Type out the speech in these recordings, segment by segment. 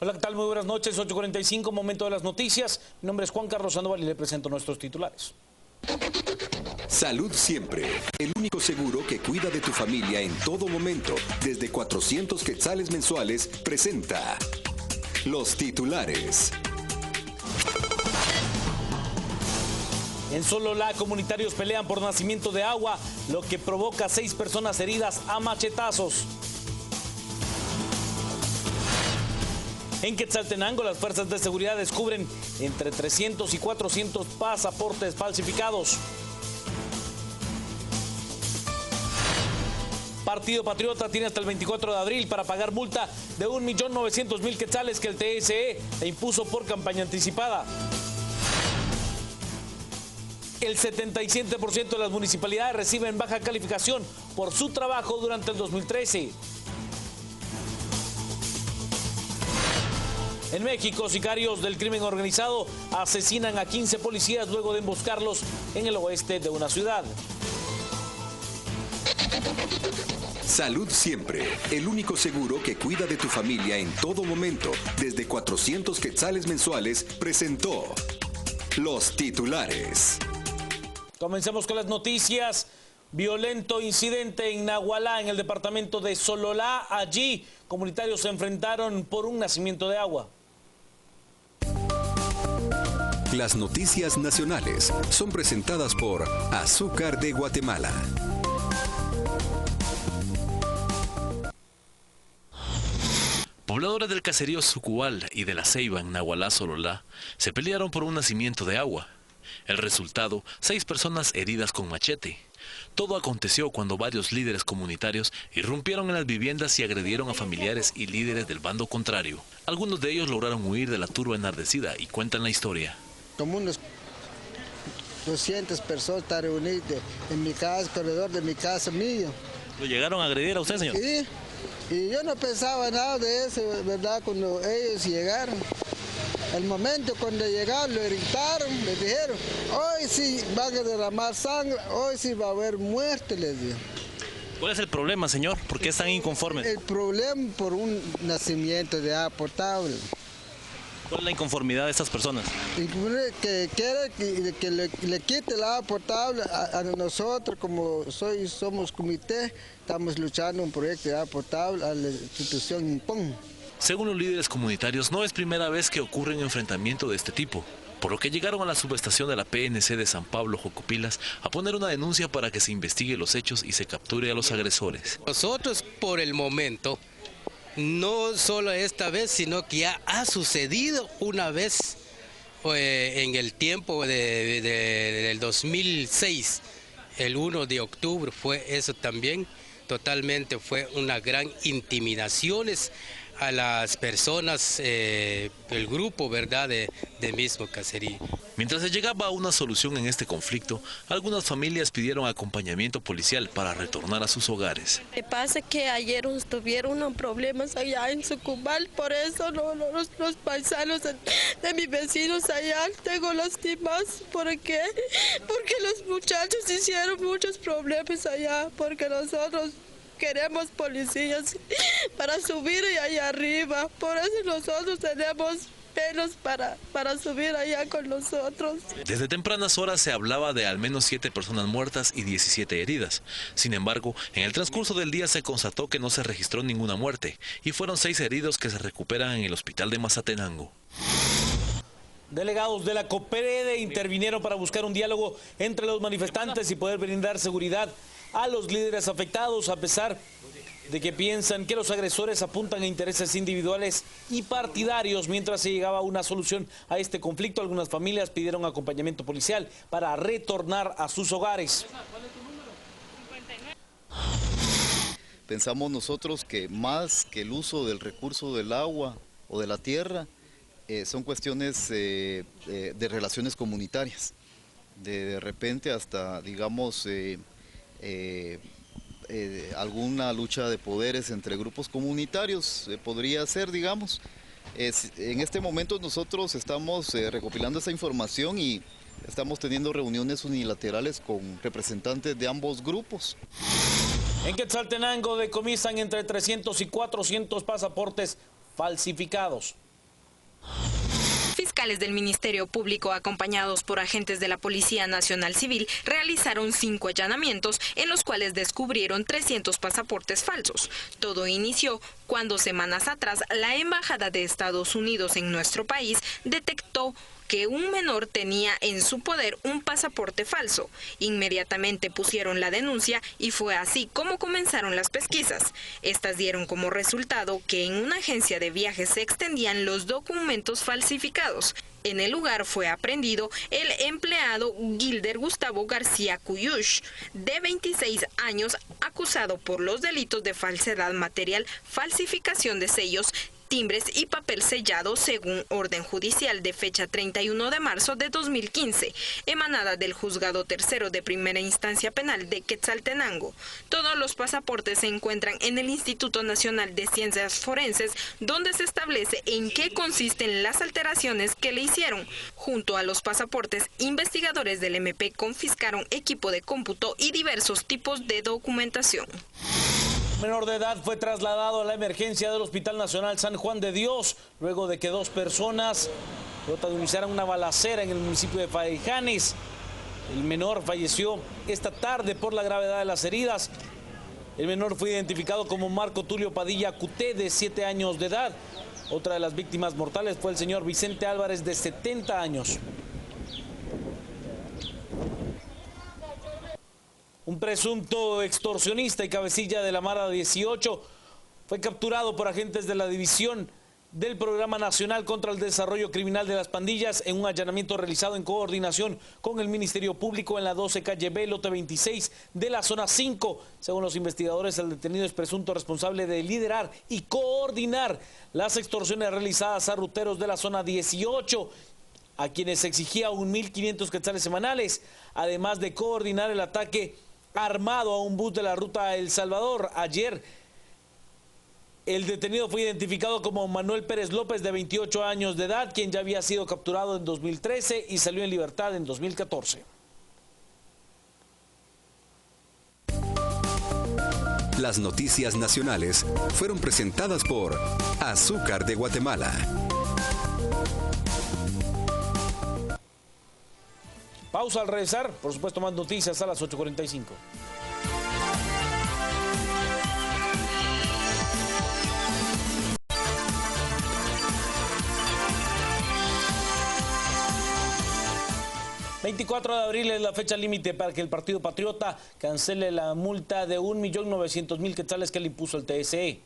Hola, ¿qué tal? Muy buenas noches, 8:45, momento de las noticias. Mi nombre es Juan Carlos Sandoval y le presento nuestros titulares. Salud Siempre, el único seguro que cuida de tu familia en todo momento, desde 400 quetzales mensuales, presenta los titulares. En Sololá, comunitarios pelean por nacimiento de agua, lo que provoca 6 personas heridas a machetazos. En Quetzaltenango, las fuerzas de seguridad descubren entre 300 y 400 pasaportes falsificados. Partido Patriota tiene hasta el 24 de abril para pagar multa de 1.900.000 quetzales que el TSE le impuso por campaña anticipada. El 77% de las municipalidades reciben baja calificación por su trabajo durante el 2013. En México, sicarios del crimen organizado asesinan a 15 policías luego de emboscarlos en el oeste de una ciudad. Salud Siempre, el único seguro que cuida de tu familia en todo momento, desde 400 quetzales mensuales, presentó los titulares. Comencemos con las noticias. Violento incidente en Nagualá, en el departamento de Sololá. Allí, comunitarios se enfrentaron por un nacimiento de agua. Las noticias nacionales son presentadas por Azúcar de Guatemala. Pobladores del caserío Sucual y de la Ceiba en Nagualá, Sololá, se pelearon por un nacimiento de agua. El resultado, 6 personas heridas con machete. Todo aconteció cuando varios líderes comunitarios irrumpieron en las viviendas y agredieron a familiares y líderes del bando contrario. Algunos de ellos lograron huir de la turba enardecida y cuentan la historia. Como unos 200 personas están reunidas en mi casa, alrededor de mi casa mío. ¿Lo llegaron a agredir a usted, señor? Sí, y yo no pensaba nada de eso, ¿verdad? Cuando ellos llegaron. El momento cuando llegaron, lo gritaron, les dijeron, hoy sí van a derramar sangre, hoy sí va a haber muerte, les dijo. ¿Cuál es el problema, señor? ¿Por qué están inconformes? El problema por un nacimiento de agua potable. ¿Cuál es la inconformidad de estas personas? Que quiere que le quite el agua potable a nosotros, como somos comité, estamos luchando un proyecto de agua potable a la institución Impón. Según los líderes comunitarios, no es primera vez que ocurre un enfrentamiento de este tipo, por lo que llegaron a la subestación de la PNC de San Pablo, Jocopilas, a poner una denuncia para que se investigue los hechos y se capture a los agresores. Nosotros, por el momento, no solo esta vez, sino que ya ha sucedido una vez en el tiempo del 2006, el 1 de octubre fue eso también, totalmente fue una gran intimidaciones a las personas, el grupo, ¿verdad?, de mismo caserío. Mientras se llegaba a una solución en este conflicto, algunas familias pidieron acompañamiento policial para retornar a sus hogares. Lo que pasa es que ayer tuvieron unos problemas allá en Sucumbal, por eso los paisanos de mis vecinos allá tengo lastimados. ¿Por qué? Porque los muchachos hicieron muchos problemas allá, porque nosotros queremos policías para subir allá arriba, por eso nosotros tenemos pelos para subir allá con nosotros. Desde tempranas horas se hablaba de al menos 7 personas muertas y 17 heridas. Sin embargo, en el transcurso del día se constató que no se registró ninguna muerte y fueron 6 heridos que se recuperan en el hospital de Mazatenango. Delegados de la COPREDE intervinieron para buscar un diálogo entre los manifestantes y poder brindar seguridad a los líderes afectados, a pesar de que piensan que los agresores apuntan a intereses individuales y partidarios. Mientras se llegaba a una solución a este conflicto, algunas familias pidieron acompañamiento policial para retornar a sus hogares. Pensamos nosotros que más que el uso del recurso del agua o de la tierra, son cuestiones de relaciones comunitarias. De repente hasta, digamos, alguna lucha de poderes entre grupos comunitarios podría ser, digamos. En este momento nosotros estamos recopilando esa información y estamos teniendo reuniones unilaterales con representantes de ambos grupos. En Quetzaltenango decomisan entre 300 y 400 pasaportes falsificados. Fiscales del Ministerio Público, acompañados por agentes de la Policía Nacional Civil, realizaron 5 allanamientos en los cuales descubrieron 300 pasaportes falsos. Todo inició cuando semanas atrás la Embajada de Estados Unidos en nuestro país detectó que un menor tenía en su poder un pasaporte falso. Inmediatamente pusieron la denuncia y fue así como comenzaron las pesquisas. Estas dieron como resultado que en una agencia de viajes se extendían los documentos falsificados. En el lugar fue aprehendido el empleado Gilder Gustavo García Cuyush, de 26 años, acusado por los delitos de falsedad material, falsificación de sellos, timbres y papel sellado según orden judicial de fecha 31 de marzo de 2015, emanada del Juzgado Tercero de Primera Instancia Penal de Quetzaltenango. Todos los pasaportes se encuentran en el Instituto Nacional de Ciencias Forenses, donde se establece en qué consisten las alteraciones que le hicieron. Junto a los pasaportes, investigadores del MP confiscaron equipo de cómputo y diversos tipos de documentación. Menor de edad fue trasladado a la emergencia del Hospital Nacional San Juan de Dios luego de que 2 personas protagonizaran una balacera en el municipio de Faijanes. El menor falleció esta tarde por la gravedad de las heridas. El menor fue identificado como Marco Tulio Padilla Cuté, de 7 años de edad. Otra de las víctimas mortales fue el señor Vicente Álvarez, de 70 años. Un presunto extorsionista y cabecilla de la Mara 18 fue capturado por agentes de la División del Programa Nacional contra el Desarrollo Criminal de las Pandillas en un allanamiento realizado en coordinación con el Ministerio Público en la 12 calle B, lote 26 de la zona 5. Según los investigadores, el detenido es presunto responsable de liderar y coordinar las extorsiones realizadas a ruteros de la zona 18, a quienes exigía 1.500 quetzales semanales, además de coordinar el ataque armado a un bus de la ruta El Salvador. Ayer el detenido fue identificado como Manuel Pérez López, de 28 años de edad, quien ya había sido capturado en 2013 y salió en libertad en 2014. Las noticias nacionales fueron presentadas por Azúcar de Guatemala. Pausa al regresar, por supuesto más noticias a las 8:45. El 24 de abril es la fecha límite para que el Partido Patriota cancele la multa de 1.900.000 quetzales que le impuso el TSE.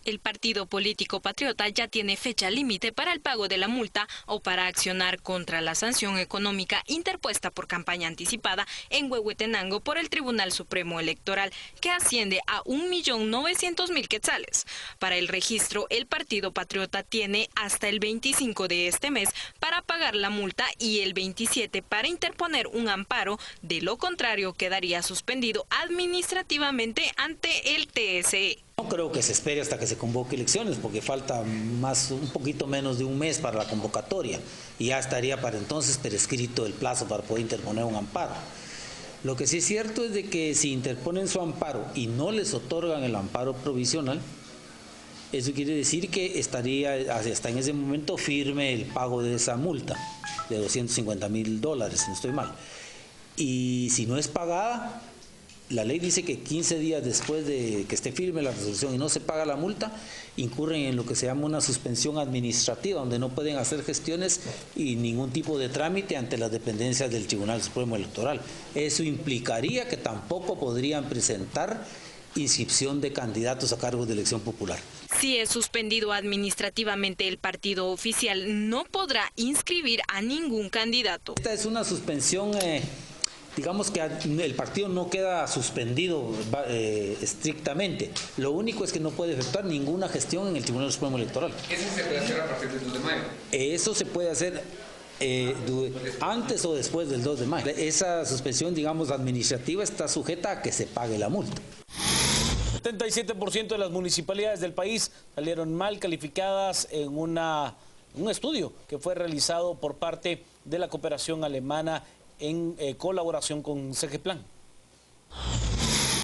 El partido político patriota ya tiene fecha límite para el pago de la multa o para accionar contra la sanción económica interpuesta por campaña anticipada en Huehuetenango por el Tribunal Supremo Electoral, que asciende a 1.900.000 quetzales. Para el registro, el partido patriota tiene hasta el 25 de este mes para pagar la multa y el 27 para interponer un amparo. De lo contrario, quedaría suspendido administrativamente ante el TSE. No creo que se espere hasta que se convoque elecciones, porque falta un poquito menos de un mes para la convocatoria y ya estaría para entonces prescrito el plazo para poder interponer un amparo. Lo que sí es cierto es de que si interponen su amparo y no les otorgan el amparo provisional, eso quiere decir que estaría hasta en ese momento firme el pago de esa multa de $250.000, si no estoy mal. Y si no es pagada, la ley dice que 15 días después de que esté firme la resolución y no se paga la multa, incurren en lo que se llama una suspensión administrativa, donde no pueden hacer gestiones y ningún tipo de trámite ante las dependencias del Tribunal Supremo Electoral. Eso implicaría que tampoco podrían presentar inscripción de candidatos a cargos de elección popular. Si es suspendido administrativamente, el partido oficial no podrá inscribir a ningún candidato. Esta es una suspensión... digamos que el partido no queda suspendido estrictamente. Lo único es que no puede efectuar ninguna gestión en el Tribunal Supremo Electoral. ¿Eso se puede hacer a partir del 2 de mayo? Eso se puede hacer antes o después del 2 de mayo. Esa suspensión, digamos, administrativa está sujeta a que se pague la multa. 77% de las municipalidades del país salieron mal calificadas en un estudio que fue realizado por parte de la cooperación alemana en colaboración con CGPlan.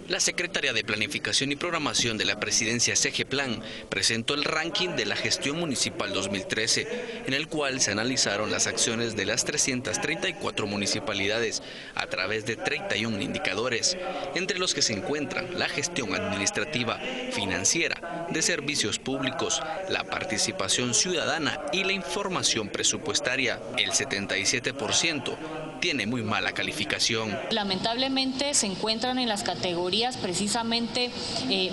La secretaria de Planificación y Programación de la Presidencia CGPLAN presentó el ranking de la gestión municipal 2013, en el cual se analizaron las acciones de las 334 municipalidades a través de 31 indicadores, entre los que se encuentran la gestión administrativa, financiera, de servicios públicos, la participación ciudadana y la información presupuestaria. El 77% tiene muy mala calificación. Lamentablemente se encuentran en las categorías precisamente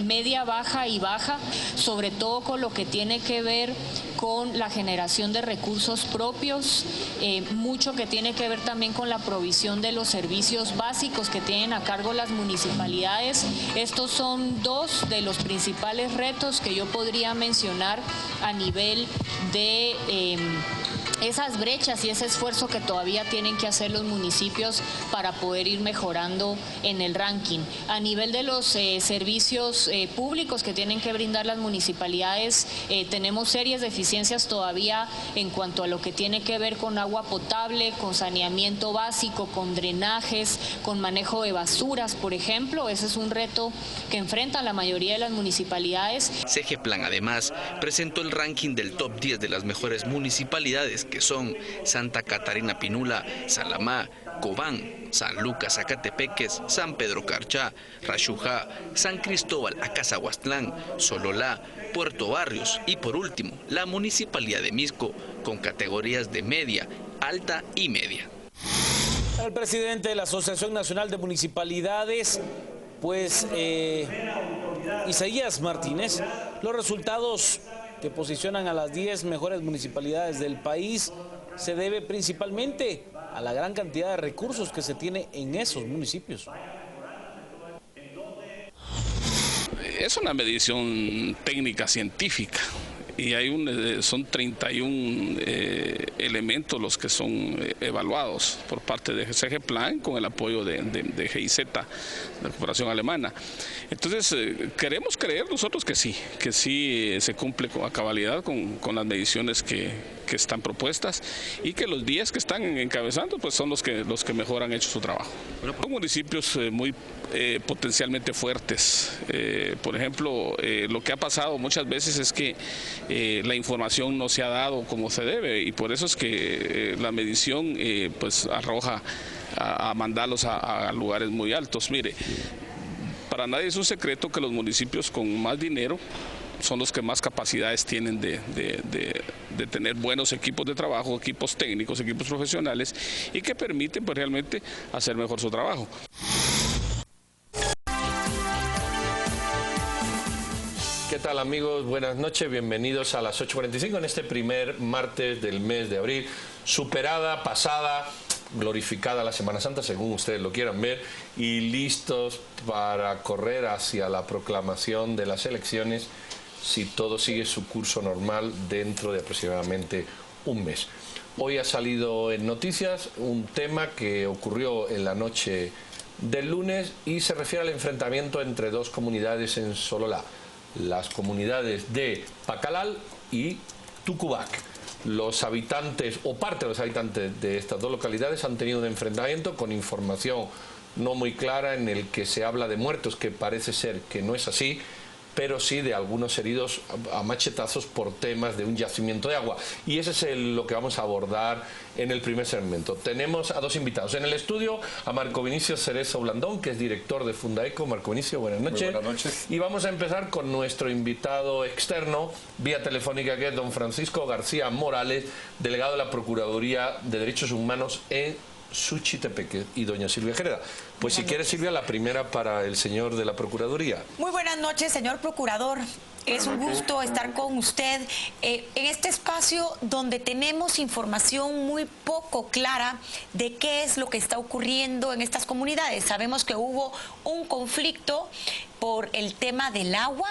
media, baja y baja, sobre todo con lo que tiene que ver con la generación de recursos propios, mucho que tiene que ver también con la provisión de los servicios básicos que tienen a cargo las municipalidades. Estos son dos de los principales retos que yo podría mencionar a nivel de esas brechas y ese esfuerzo que todavía tienen que hacer los municipios para poder ir mejorando en el ranking. A nivel de los servicios públicos que tienen que brindar las municipalidades, tenemos serias deficiencias todavía en cuanto a lo que tiene que ver con agua potable, con saneamiento básico, con drenajes, con manejo de basuras, por ejemplo. Ese es un reto que enfrentan la mayoría de las municipalidades. CGPLAN además presentó el ranking del top 10 de las mejores municipalidades, que son Santa Catarina Pinula, Salamá, Cobán, San Lucas Zacatepeques, San Pedro Carchá, Raxujá, San Cristóbal Acazahuastlán, Sololá, Puerto Barrios y por último la Municipalidad de Misco, con categorías de media, alta y media. El presidente de la Asociación Nacional de Municipalidades, pues Isaías Martínez, los resultados que posicionan a las 10 mejores municipalidades del país se debe principalmente a la gran cantidad de recursos que se tiene en esos municipios. Es una medición técnica científica y son 31 elementos los que son evaluados por parte de CGPLAN con el apoyo de GIZ, de la cooperación alemana. Entonces, queremos creer nosotros que sí se cumple a cabalidad con las mediciones que están propuestas y que los 10 que están encabezando pues son los que mejor han hecho su trabajo. Son municipios muy potencialmente fuertes. Por ejemplo, lo que ha pasado muchas veces es que la información no se ha dado como se debe y por eso es que la medición pues arroja a mandarlos a lugares muy altos. Mire, para nadie es un secreto que los municipios con más dinero son los que más capacidades tienen de tener buenos equipos de trabajo, equipos técnicos, equipos profesionales y que permiten pues realmente hacer mejor su trabajo. ¿Qué tal amigos? Buenas noches, bienvenidos a las 8:45 en este primer martes del mes de abril. Superada, pasada, glorificada la Semana Santa, según ustedes lo quieran ver, y listos para correr hacia la proclamación de las elecciones si todo sigue su curso normal dentro de aproximadamente un mes. Hoy ha salido en noticias un tema que ocurrió en la noche del lunes y se refiere al enfrentamiento entre dos comunidades en Sololá, las comunidades de Pacalal y Tucubac. Los habitantes o parte de los habitantes de estas dos localidades han tenido un enfrentamiento con información no muy clara en el que se habla de muertos, que parece ser que no es así, pero sí de algunos heridos a machetazos por temas de un yacimiento de agua. Y ese es lo que vamos a abordar en el primer segmento. Tenemos a dos invitados. En el estudio a Marco Vinicio Cerezo Blandón, que es director de Fundaeco. Marco Vinicio, buenas noches. Muy buenas noches. Y vamos a empezar con nuestro invitado externo, vía telefónica, que es don Francisco García Morales, delegado de la Procuraduría de Derechos Humanos en Suchitepeque, y doña Silvia Jereda. Pues si quiere, Silvia, la primera para el señor de la Procuraduría. Muy buenas noches, señor Procurador. Es un gusto estar con usted en este espacio donde tenemos información muy poco clara de qué es lo que está ocurriendo en estas comunidades. Sabemos que hubo un conflicto por el tema del agua.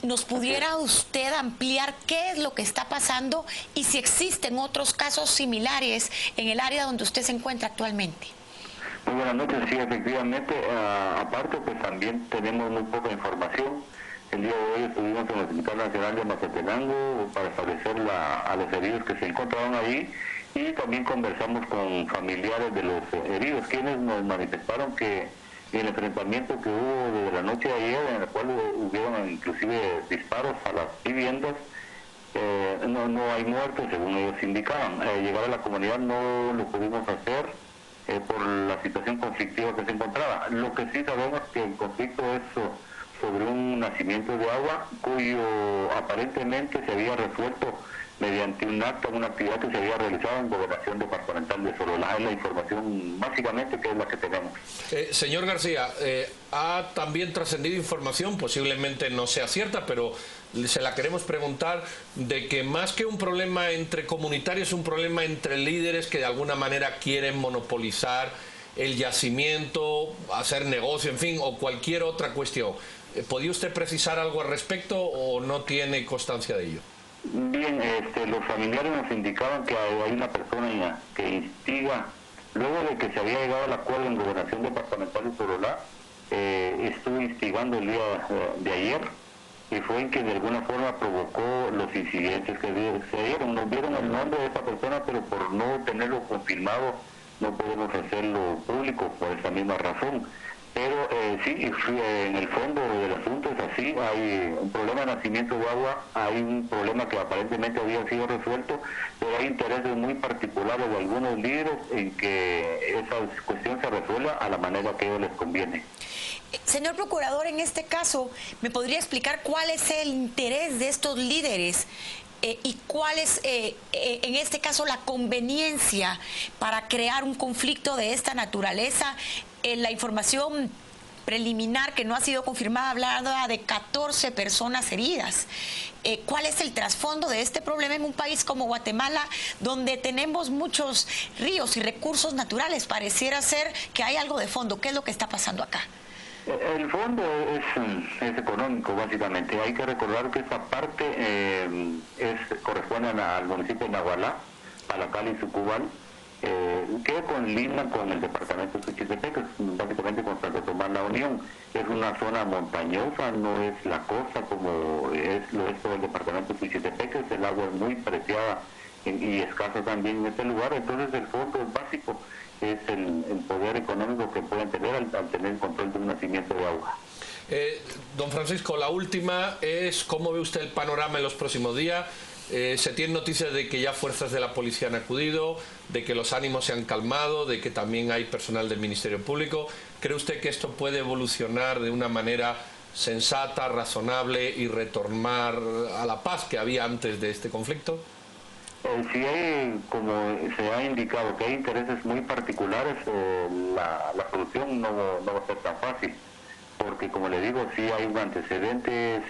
¿Nos pudiera usted ampliar qué es lo que está pasando y si existen otros casos similares en el área donde usted se encuentra actualmente? Muy buenas noches, sí, efectivamente. Aparte, pues también tenemos muy poca información. El día de hoy estuvimos en el Hospital Nacional de Mazatenango para establecer a los heridos que se encontraban ahí y también conversamos con familiares de los heridos, quienes nos manifestaron que y el enfrentamiento que hubo desde la noche de ayer, en el cual hubieron inclusive disparos a las viviendas, no hay muertos, según ellos indicaban. Llegar a la comunidad no lo pudimos hacer por la situación conflictiva que se encontraba. Lo que sí sabemos es que el conflicto es sobre un nacimiento de agua cuyo aparentemente se había resuelto mediante un acto, una actividad que se había realizado en Gobernación Departamental de Sololá. Es la información básicamente que es la que tenemos. Señor García, ha también trascendido información, posiblemente no sea cierta, pero se la queremos preguntar, de que más que un problema entre comunitarios, es un problema entre líderes que de alguna manera quieren monopolizar el yacimiento, hacer negocio, en fin, o cualquier otra cuestión. ¿Podría usted precisar algo al respecto o no tiene constancia de ello? Bien, los familiares nos indicaban que hay una persona que instiga, luego de que se había llegado al acuerdo en Gobernación Departamental de Sololá, estuvo instigando el día de ayer, y fue en que de alguna forma provocó los incidentes que se dieron. Nos dieron el nombre de esa persona, pero por no tenerlo confirmado no podemos hacerlo público por esa misma razón. Pero sí, en el fondo del asunto es así, hay un problema de nacimiento de agua, hay un problema que aparentemente había sido resuelto, pero hay intereses muy particulares de algunos líderes en que esa cuestión se resuelva a la manera que a ellos les conviene. Señor Procurador, en este caso, ¿me podría explicar cuál es el interés de estos líderes y cuál es, en este caso, la conveniencia para crear un conflicto de esta naturaleza? La información preliminar que no ha sido confirmada hablaba de 14 personas heridas. ¿Cuál es el trasfondo de este problema en un país como Guatemala, donde tenemos muchos ríos y recursos naturales? Pareciera ser que hay algo de fondo. ¿Qué es lo que está pasando acá? El fondo es económico, básicamente. Hay que recordar que esa parte corresponde al municipio de Nagualá, Palacal y Sucubal, que conlinda con el departamento de Suchitepeques, básicamente con Santo Tomás La Unión. Es una zona montañosa, no es la costa como lo es todo el departamento de Suchitepeques. El agua es muy preciada y escasa también en este lugar. Entonces el fondo es básico, es el poder económico que pueden tener al tener el control de un nacimiento de agua. Don Francisco, la última es ¿cómo ve usted el panorama en los próximos días? Se tienen noticias de que ya fuerzas de la policía han acudido, de que los ánimos se han calmado, de que también hay personal del Ministerio Público. ¿Cree usted que esto puede evolucionar de una manera sensata, razonable y retornar a la paz que había antes de este conflicto? Si hay, como se ha indicado, que hay intereses muy particulares, la solución no va a ser tan fácil, porque como le digo, sí hay un antecedente,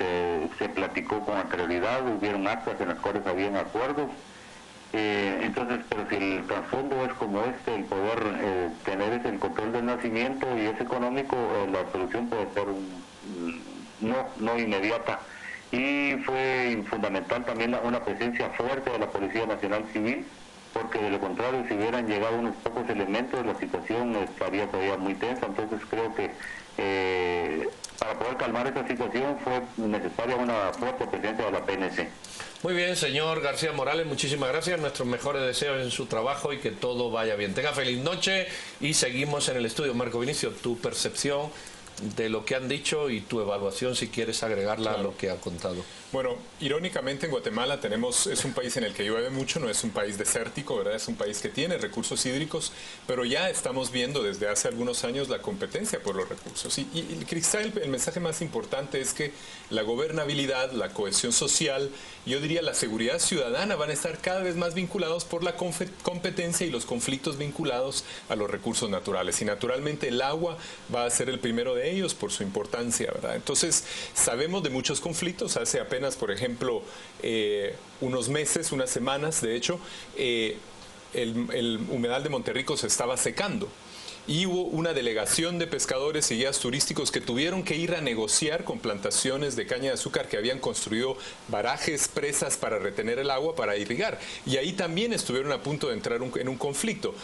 se platicó con anterioridad, hubieron actas en las cuales habían acuerdos, entonces, pero si el trasfondo es como el poder tener el control del nacimiento y es económico, la solución puede ser no inmediata. Y fue fundamental también una presencia fuerte de la Policía Nacional Civil, porque de lo contrario, si hubieran llegado unos pocos elementos, la situación estaría todavía muy tensa. Entonces creo que para poder calmar esa situación fue necesaria una fuerte presencia de la PNC. Muy bien, señor García Morales, muchísimas gracias, nuestros mejores deseos en su trabajo y que todo vaya bien. Tenga feliz noche y seguimos en el estudio. Marco Vinicio, tu percepción de lo que han dicho y tu evaluación, si quieres agregarla a lo que ha contado. Bueno, irónicamente en Guatemala es un país en el que llueve mucho, no es un país desértico, ¿verdad? Es un país que tiene recursos hídricos, pero ya estamos viendo desde hace algunos años la competencia por los recursos. Y quizá el mensaje más importante es que la gobernabilidad, la cohesión social, yo diría la seguridad ciudadana van a estar cada vez más vinculados por la competencia y los conflictos vinculados a los recursos naturales. Y naturalmente el agua va a ser el primero de ellos por su importancia, ¿verdad? Entonces, sabemos de muchos conflictos. Hace apenas, por ejemplo, unos meses, unas semanas, de hecho, el humedal de Monterrico se estaba secando. Y hubo una delegación de pescadores y guías turísticos que tuvieron que ir a negociar con plantaciones de caña de azúcar que habían construido barajes, presas para retener el agua, para irrigar. Y ahí también estuvieron a punto de entrar en un conflicto.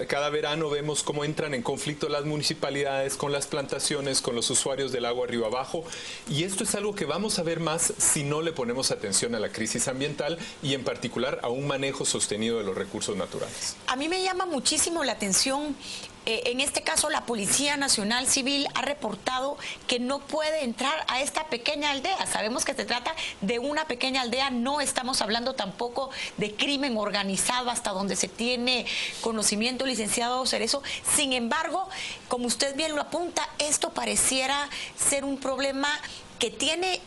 Cada verano vemos cómo entran en conflicto las municipalidades con las plantaciones, con los usuarios del agua río abajo. Y esto es algo que vamos a ver más si no le ponemos atención a la crisis ambiental y en particular a un manejo sostenido de los recursos naturales. A mí me llama muchísimo la atención. En este caso, la Policía Nacional Civil ha reportado que no puede entrar a esta pequeña aldea. Sabemos que se trata de una pequeña aldea, no estamos hablando tampoco de crimen organizado hasta donde se tiene conocimiento, licenciado Cerezo. Sin embargo, como usted bien lo apunta, esto pareciera ser un problema que tiene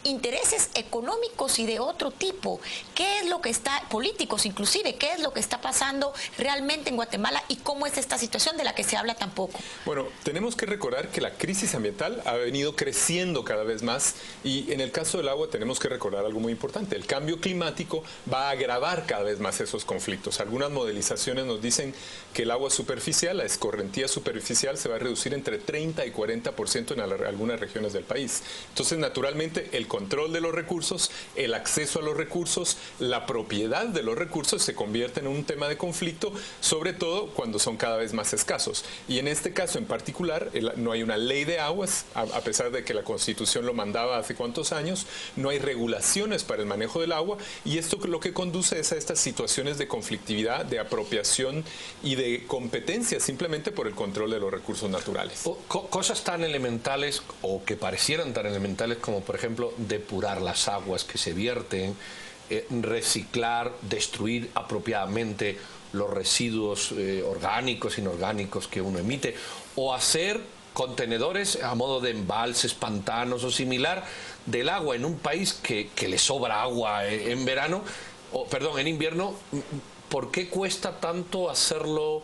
intereses económicos y de otro tipo. ¿Qué es lo que está, políticos inclusive, qué es lo que está pasando realmente en Guatemala y cómo es esta situación de la que se habla tan poco? Bueno, tenemos que recordar que la crisis ambiental ha venido creciendo cada vez más y en el caso del agua tenemos que recordar algo muy importante. El cambio climático va a agravar cada vez más esos conflictos. Algunas modelizaciones nos dicen que el agua superficial, la escorrentía superficial, se va a reducir entre 30 y 40% en algunas regiones del país. Entonces, naturalmente, el control de los recursos, el acceso a los recursos, la propiedad de los recursos se convierte en un tema de conflicto, sobre todo cuando son cada vez más escasos. Y en este caso en particular, no hay una ley de aguas, a pesar de que la Constitución lo mandaba hace cuántos años, no hay regulaciones para el manejo del agua y esto lo que conduce es a estas situaciones de conflictividad, de apropiación y de competencia simplemente por el control de los recursos naturales. Cosas tan elementales o que parecieran tan elementales como, por ejemplo, depurar las aguas que se vierten, reciclar, destruir apropiadamente los residuos orgánicos, inorgánicos que uno emite, o hacer contenedores a modo de embalses, pantanos o similar del agua en un país que le sobra agua en verano, en invierno. ¿Por qué cuesta tanto hacerlo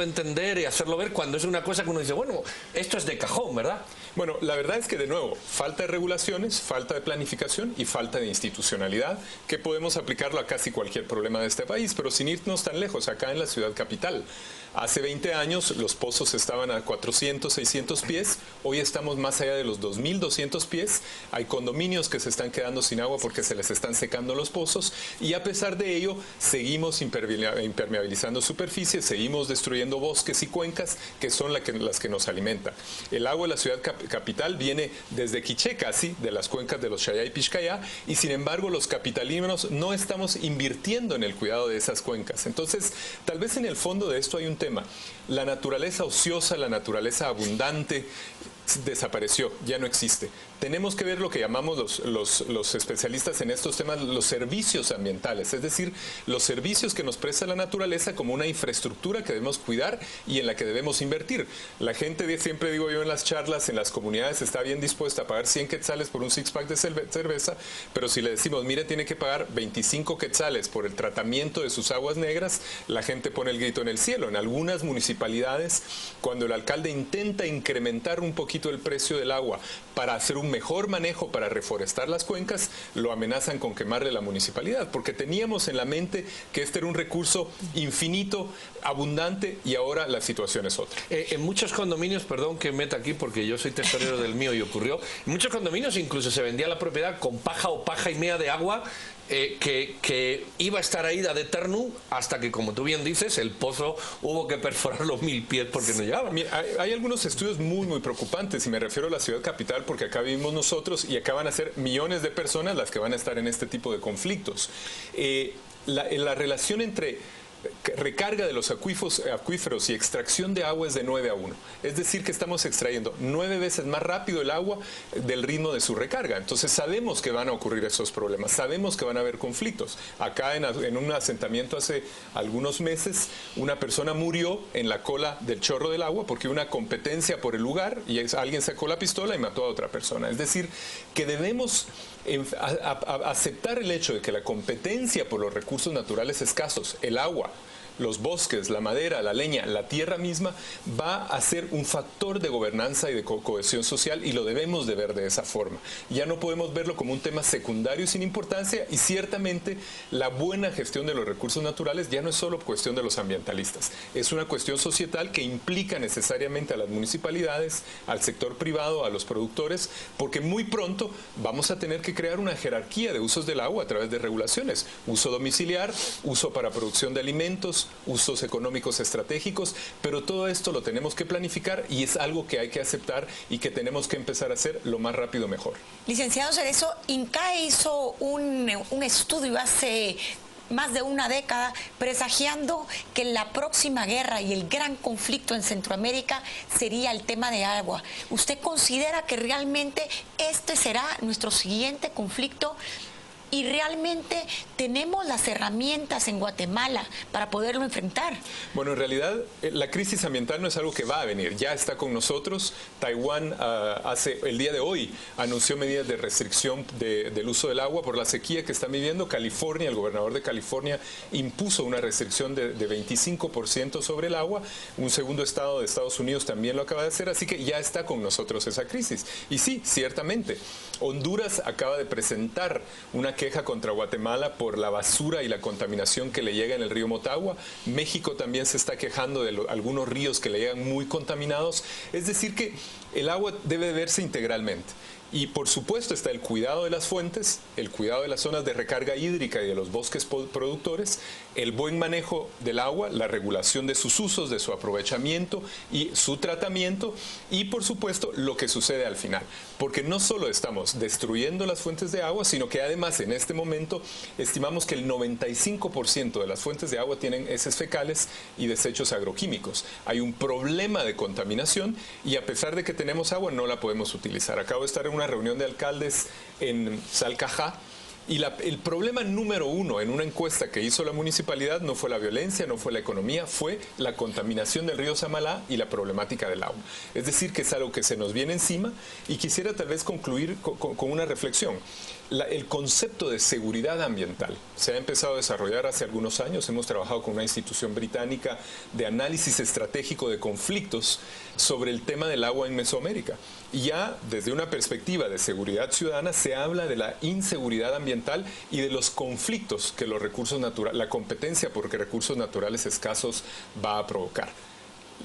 entender y hacerlo ver cuando es una cosa que uno dice, bueno, esto es de cajón, ¿verdad? Bueno, la verdad es que, de nuevo, falta de regulaciones, falta de planificación y falta de institucionalidad, que podemos aplicarlo a casi cualquier problema de este país, pero sin irnos tan lejos, acá en la ciudad capital. Hace 20 años los pozos estaban a 400, 600 pies, hoy estamos más allá de los 2.200 pies, hay condominios que se están quedando sin agua porque se les están secando los pozos y a pesar de ello seguimos impermeabilizando superficies, seguimos destruyendo bosques y cuencas que son las que nos alimentan. El agua de la ciudad capital viene desde Quiché casi, de las cuencas de los Chayá y Pixcayá, y sin embargo los capitalinos no estamos invirtiendo en el cuidado de esas cuencas. Entonces, tal vez en el fondo de esto hay un tema. La naturaleza ociosa, la naturaleza abundante desapareció, ya no existe. Tenemos que ver lo que llamamos los especialistas en estos temas, los servicios ambientales, es decir, los servicios que nos presta la naturaleza como una infraestructura que debemos cuidar y en la que debemos invertir. La gente, siempre digo yo en las charlas, en las comunidades está bien dispuesta a pagar 100 quetzales por un six-pack de cerveza, pero si le decimos, mire, tiene que pagar 25 quetzales por el tratamiento de sus aguas negras, la gente pone el grito en el cielo. En algunas municipalidades, cuando el alcalde intenta incrementar un poquito el precio del agua para hacer un mejor manejo, para reforestar las cuencas, lo amenazan con quemarle la municipalidad, porque teníamos en la mente que este era un recurso infinito, abundante, y ahora la situación es otra. En muchos condominios, perdón que meta aquí porque yo soy tesorero del mío y ocurrió, en muchos condominios incluso se vendía la propiedad con paja o paja y media de agua, que iba a estar ahí de eterno hasta que, como tú bien dices, el pozo hubo que perforar los 1000 pies porque no llegaba. Hay algunos estudios muy preocupantes y me refiero a la ciudad capital porque acá vivimos nosotros y acá van a ser millones de personas las que van a estar en este tipo de conflictos. La relación entre recarga de los acuíferos y extracción de agua es de 9 a 1. Es decir, que estamos extrayendo 9 veces más rápido el agua del ritmo de su recarga. Entonces sabemos que van a ocurrir esos problemas, sabemos que van a haber conflictos. Acá en un asentamiento hace algunos meses, una persona murió en la cola del chorro del agua porque hubo una competencia por el lugar y alguien sacó la pistola y mató a otra persona. Es decir, que debemos aceptar el hecho de que la competencia por los recursos naturales escasos, el agua, los bosques, la madera, la leña, la tierra misma, va a ser un factor de gobernanza y de cohesión social y lo debemos de ver de esa forma. Ya no podemos verlo como un tema secundario sin importancia y ciertamente la buena gestión de los recursos naturales ya no es solo cuestión de los ambientalistas, es una cuestión societal que implica necesariamente a las municipalidades, al sector privado, a los productores, porque muy pronto vamos a tener que crear una jerarquía de usos del agua a través de regulaciones, uso domiciliar, uso para producción de alimentos, usos económicos estratégicos, pero todo esto lo tenemos que planificar y es algo que hay que aceptar y que tenemos que empezar a hacer lo más rápido mejor. Licenciado Cerezo, INCAE hizo un estudio hace más de una década presagiando que la próxima guerra y el gran conflicto en Centroamérica sería el tema de agua. ¿Usted considera que realmente este será nuestro siguiente conflicto? Y realmente tenemos las herramientas en Guatemala para poderlo enfrentar. Bueno, en realidad la crisis ambiental no es algo que va a venir, ya está con nosotros. Taiwán el día de hoy anunció medidas de restricción del uso del agua por la sequía que están viviendo. California, el gobernador de California impuso una restricción de 25% sobre el agua. Un segundo estado de Estados Unidos también lo acaba de hacer, así que ya está con nosotros esa crisis. Y sí, ciertamente, Honduras acaba de presentar una queja contra Guatemala por la basura y la contaminación que le llega en el río Motagua. México también se está quejando de algunos ríos que le llegan muy contaminados. Es decir que el agua debe verse integralmente. Y por supuesto está el cuidado de las fuentes, el cuidado de las zonas de recarga hídrica y de los bosques productores, el buen manejo del agua, la regulación de sus usos, de su aprovechamiento y su tratamiento, y por supuesto lo que sucede al final. Porque no solo estamos destruyendo las fuentes de agua, sino que además en este momento estimamos que el 95% de las fuentes de agua tienen heces fecales y desechos agroquímicos. Hay un problema de contaminación y a pesar de que tenemos agua no la podemos utilizar. Acabo de estar en una reunión de alcaldes en Salcajá y el problema número uno en una encuesta que hizo la municipalidad no fue la violencia, no fue la economía, fue la contaminación del río Samalá y la problemática del agua. Es decir, que es algo que se nos viene encima y quisiera tal vez concluir con una reflexión. El concepto de seguridad ambiental se ha empezado a desarrollar hace algunos años. Hemos trabajado con una institución británica de análisis estratégico de conflictos sobre el tema del agua en Mesoamérica. Y ya desde una perspectiva de seguridad ciudadana se habla de la inseguridad ambiental y de los conflictos que los recursos naturales, la competencia por recursos naturales escasos va a provocar.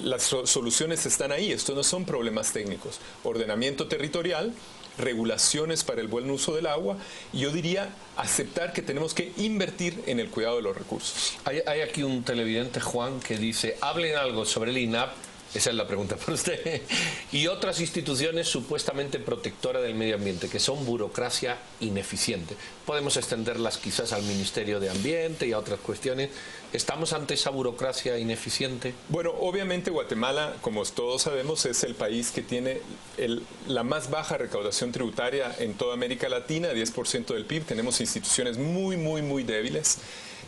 Las soluciones están ahí, esto no son problemas técnicos. Ordenamiento territorial, regulaciones para el buen uso del agua y yo diría aceptar que tenemos que invertir en el cuidado de los recursos. Hay aquí un televidente, Juan, que dice, hablen algo sobre el INAP, esa es la pregunta para usted, y otras instituciones supuestamente protectoras del medio ambiente, que son burocracia ineficiente. Podemos extenderlas quizás al Ministerio de Ambiente y a otras cuestiones. ¿Estamos ante esa burocracia ineficiente? Bueno, obviamente Guatemala, como todos sabemos, es el país que tiene la más baja recaudación tributaria en toda América Latina, 10% del PIB. Tenemos instituciones muy débiles.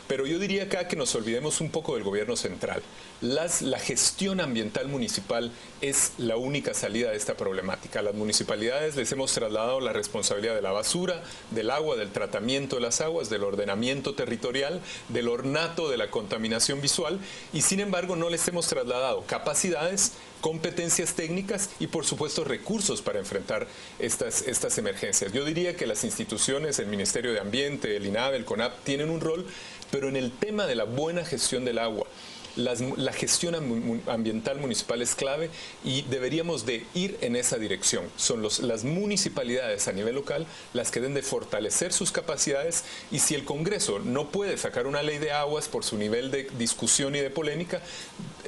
Pero yo diría acá que nos olvidemos un poco del gobierno central. La gestión ambiental municipal es la única salida de esta problemática. A las municipalidades les hemos trasladado la responsabilidad de la basura, del agua, del tratamiento de las aguas, del ordenamiento territorial, del ornato, de la contaminación visual, y sin embargo no les hemos trasladado capacidades, competencias técnicas y por supuesto recursos para enfrentar estas emergencias. Yo diría que las instituciones, el Ministerio de Ambiente, el INAB, el CONAP, tienen un rol, pero en el tema de la buena gestión del agua, la gestión ambiental municipal es clave y deberíamos de ir en esa dirección. Son las municipalidades a nivel local las que deben de fortalecer sus capacidades y si el Congreso no puede sacar una ley de aguas por su nivel de discusión y de polémica,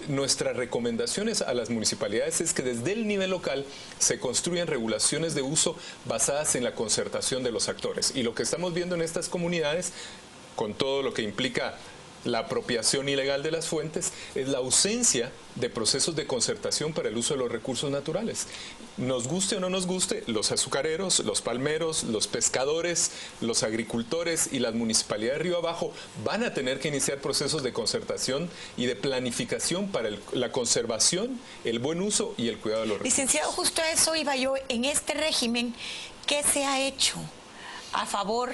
nuestras recomendaciones a las municipalidades es que desde el nivel local se construyan regulaciones de uso basadas en la concertación de los actores. Y lo que estamos viendo en estas comunidades, con todo lo que implica la apropiación ilegal de las fuentes, es la ausencia de procesos de concertación para el uso de los recursos naturales. Nos guste o no nos guste, los azucareros, los palmeros, los pescadores, los agricultores y las municipalidades de Río Abajo van a tener que iniciar procesos de concertación y de planificación para la conservación, el buen uso y el cuidado de los recursos. Licenciado, justo a eso iba yo. En este régimen, ¿qué se ha hecho a favor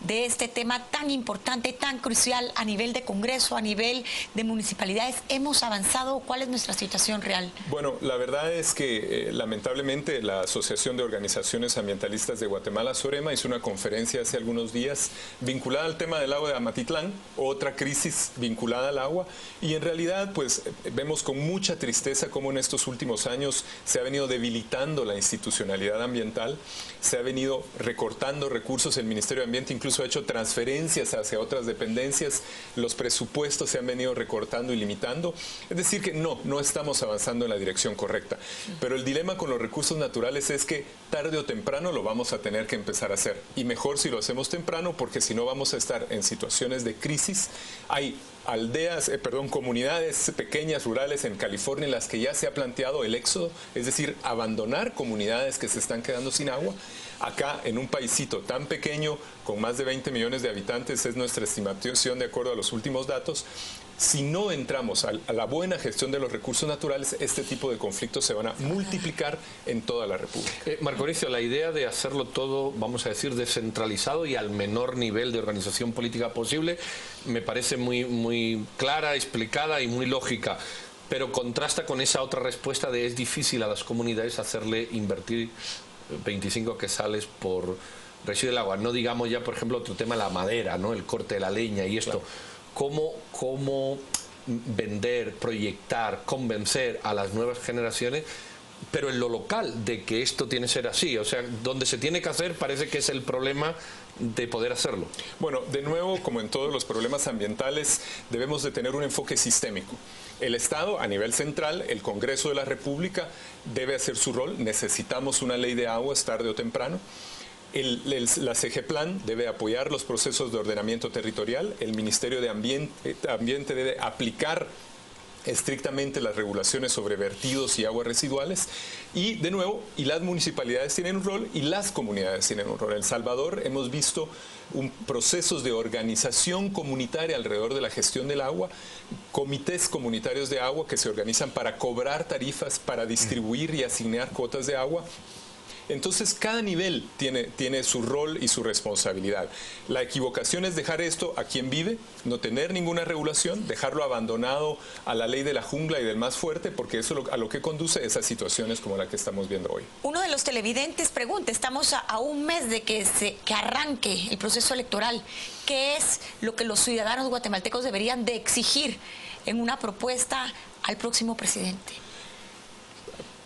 de este tema tan importante, tan crucial a nivel de Congreso, a nivel de municipalidades? ¿Hemos avanzado? ¿Cuál es nuestra situación real? Bueno, la verdad es que lamentablemente la Asociación de Organizaciones Ambientalistas de Guatemala, SOREMA, hizo una conferencia hace algunos días vinculada al tema del agua de Amatitlán, otra crisis vinculada al agua, y en realidad pues vemos con mucha tristeza cómo en estos últimos años se ha venido debilitando la institucionalidad ambiental, se ha venido recortando recursos. El Ministerio de Ambiente incluso incluso ha hecho transferencias hacia otras dependencias, los presupuestos se han venido recortando y limitando. Es decir que no estamos avanzando en la dirección correcta. Pero el dilema con los recursos naturales es que tarde o temprano lo vamos a tener que empezar a hacer. Y mejor si lo hacemos temprano, porque si no vamos a estar en situaciones de crisis. Hay comunidades pequeñas, rurales en California en las que ya se ha planteado el éxodo, es decir, abandonar comunidades que se están quedando sin agua. Acá, en un paisito tan pequeño, con más de 20 millones de habitantes, es nuestra estimación de acuerdo a los últimos datos. Si no entramos a la buena gestión de los recursos naturales, este tipo de conflictos se van a multiplicar en toda la República. Marco Vinicio, la idea de hacerlo todo, vamos a decir, descentralizado y al menor nivel de organización política posible, me parece muy clara, explicada y muy lógica. Pero contrasta con esa otra respuesta de es difícil a las comunidades hacerle invertir 25 quetzales por residuo del agua. No digamos ya, por ejemplo, otro tema, la madera, ¿no? El corte de la leña y esto. Claro. ¿Cómo vender, proyectar, convencer a las nuevas generaciones, pero en lo local, de que esto tiene que ser así? O sea, donde se tiene que hacer parece que es el problema de poder hacerlo. Bueno, de nuevo, como en todos los problemas ambientales, debemos de tener un enfoque sistémico. El Estado, a nivel central, el Congreso de la República, debe hacer su rol. Necesitamos una ley de aguas tarde o temprano. La CEGEPLAN debe apoyar los procesos de ordenamiento territorial. El Ministerio de Ambiente debe aplicar estrictamente las regulaciones sobre vertidos y aguas residuales. Y de nuevo, las municipalidades tienen un rol y las comunidades tienen un rol. En El Salvador hemos visto procesos de organización comunitaria alrededor de la gestión del agua, comités comunitarios de agua que se organizan para cobrar tarifas, para distribuir y asignar cuotas de agua. Entonces, cada nivel tiene su rol y su responsabilidad. La equivocación es dejar esto a quien vive, no tener ninguna regulación, dejarlo abandonado a la ley de la jungla y del más fuerte, porque eso a lo que conduce esas situaciones como la que estamos viendo hoy. Uno de los televidentes pregunta, estamos a un mes de que arranque el proceso electoral. ¿Qué es lo que los ciudadanos guatemaltecos deberían de exigir en una propuesta al próximo presidente?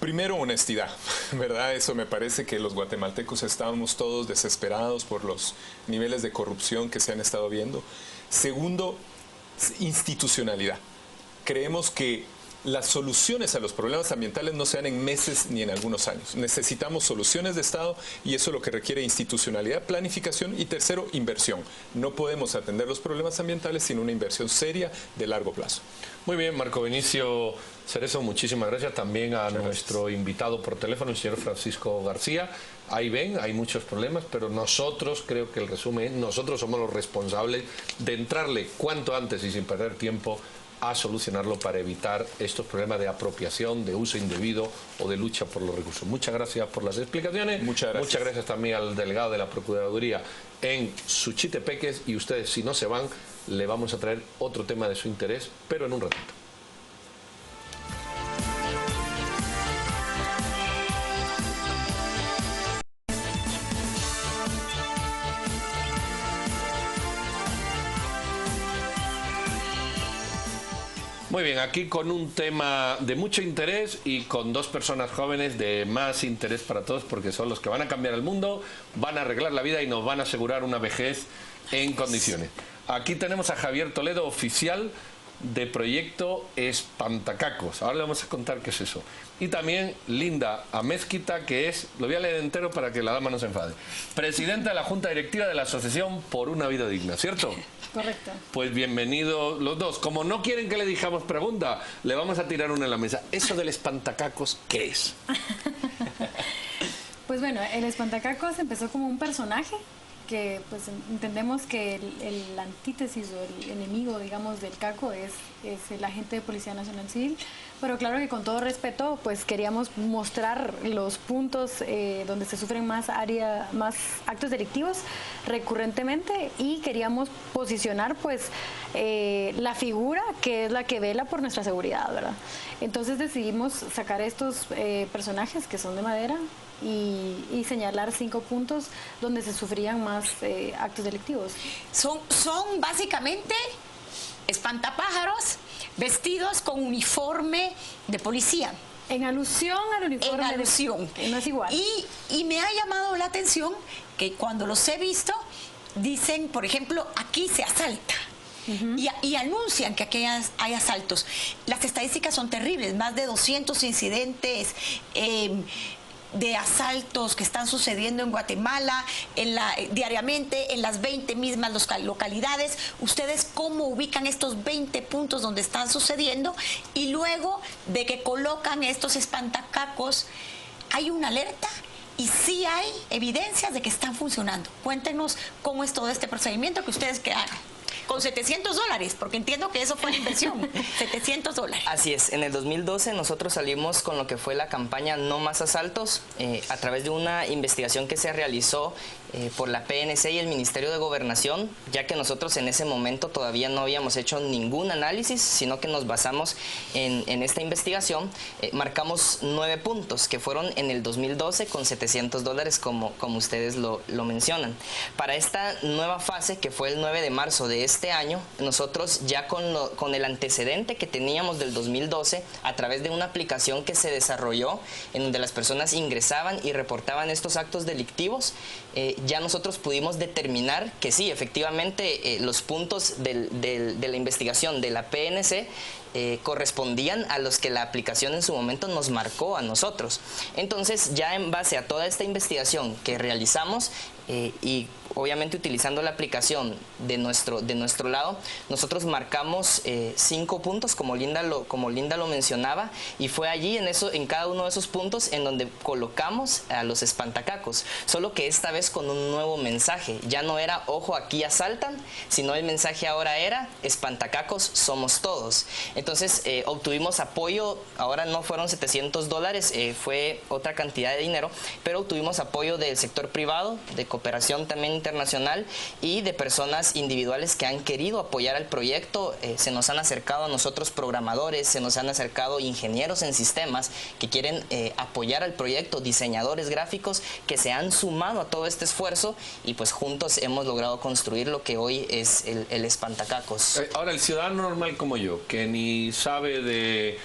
Primero, honestidad, ¿verdad? Eso me parece que los guatemaltecos estábamos todos desesperados por los niveles de corrupción que se han estado viendo. Segundo, institucionalidad. Creemos que las soluciones a los problemas ambientales no se dan en meses ni en algunos años. Necesitamos soluciones de Estado y eso es lo que requiere institucionalidad, planificación y tercero, inversión. No podemos atender los problemas ambientales sin una inversión seria de largo plazo. Muy bien, Marco Vinicio Cerezo, muchísimas gracias. También a nuestro invitado por teléfono, el señor Francisco García. Ahí ven, hay muchos problemas, pero nosotros, creo que el resumen, nosotros somos los responsables de entrarle cuanto antes y sin perder tiempo a solucionarlo para evitar estos problemas de apropiación, de uso indebido o de lucha por los recursos. Muchas gracias por las explicaciones. Muchas gracias también al delegado de la Procuraduría en Suchitepeques, y ustedes, si no se van, le vamos a traer otro tema de su interés, pero en un ratito. Muy bien, aquí con un tema de mucho interés y con dos personas jóvenes de más interés para todos, porque son los que van a cambiar el mundo, van a arreglar la vida y nos van a asegurar una vejez en condiciones. Aquí tenemos a Javier Toledo, oficial de Proyecto Espantacacos. Ahora le vamos a contar qué es eso. Y también Linda Amezquita, que es, lo voy a leer entero para que la dama no se enfade, presidenta de la Junta Directiva de la Asociación por una Vida Digna, ¿cierto? Correcto. Pues bienvenidos los dos. Como no quieren que le dijamos pregunta, le vamos a tirar una en la mesa. ¿Eso del espantacacos qué es? Pues bueno, el espantacacos empezó como un personaje que pues entendemos que el antítesis o el enemigo, digamos, del caco es el agente de Policía Nacional Civil, pero claro que con todo respeto pues queríamos mostrar los puntos donde se sufren más actos delictivos recurrentemente, y queríamos posicionar pues la figura que es la que vela por nuestra seguridad, ¿verdad? Entonces decidimos sacar estos personajes que son de madera y señalar 5 puntos donde se sufrían más actos delictivos. Son básicamente espantapájaros vestidos con uniforme de policía. En alusión al uniforme. En alusión. No es igual. Y me ha llamado la atención que cuando los he visto dicen, por ejemplo, aquí se asalta. Y anuncian que aquí hay asaltos. Las estadísticas son terribles, más de 200 incidentes de asaltos que están sucediendo en Guatemala diariamente en las 20 mismas localidades. ¿Ustedes cómo ubican estos 20 puntos donde están sucediendo? Y luego de que colocan estos espantacacos, ¿hay una alerta? Y sí hay evidencias de que están funcionando. Cuéntenos cómo es todo este procedimiento que ustedes crearon. Con $700, porque entiendo que eso fue la inversión, $700. Así es, en el 2012 nosotros salimos con lo que fue la campaña No Más Asaltos, a través de una investigación que se realizó por la PNC y el Ministerio de Gobernación, ya que nosotros en ese momento todavía no habíamos hecho ningún análisis, sino que nos basamos en esta investigación. Marcamos 9 puntos que fueron en el 2012 con $700, como ustedes lo mencionan. Para esta nueva fase, que fue el 9 de marzo de este año, nosotros ya con el antecedente que teníamos del 2012, a través de una aplicación que se desarrolló, en donde las personas ingresaban y reportaban estos actos delictivos, ya nosotros pudimos determinar que sí, efectivamente, los puntos de la investigación de la PNC correspondían a los que la aplicación en su momento nos marcó a nosotros. Entonces, ya en base a toda esta investigación que realizamos y obviamente utilizando la aplicación de nuestro lado, nosotros marcamos 5 puntos, como Linda lo mencionaba, y fue allí en cada uno de esos puntos en donde colocamos a los espantacacos, solo que esta vez con un nuevo mensaje. Ya no era ojo, aquí asaltan, sino el mensaje ahora era espantacacos somos todos. Entonces obtuvimos apoyo, ahora no fueron $700, fue otra cantidad de dinero, pero obtuvimos apoyo del sector privado, de cooperación también internacional y de personas individuales que han querido apoyar al proyecto. Se nos han acercado a nosotros programadores, se nos han acercado ingenieros en sistemas que quieren apoyar al proyecto, diseñadores gráficos que se han sumado a todo este esfuerzo y pues juntos hemos logrado construir lo que hoy es el espantacacos. Ahora, el ciudadano normal como yo, que ni sabe de...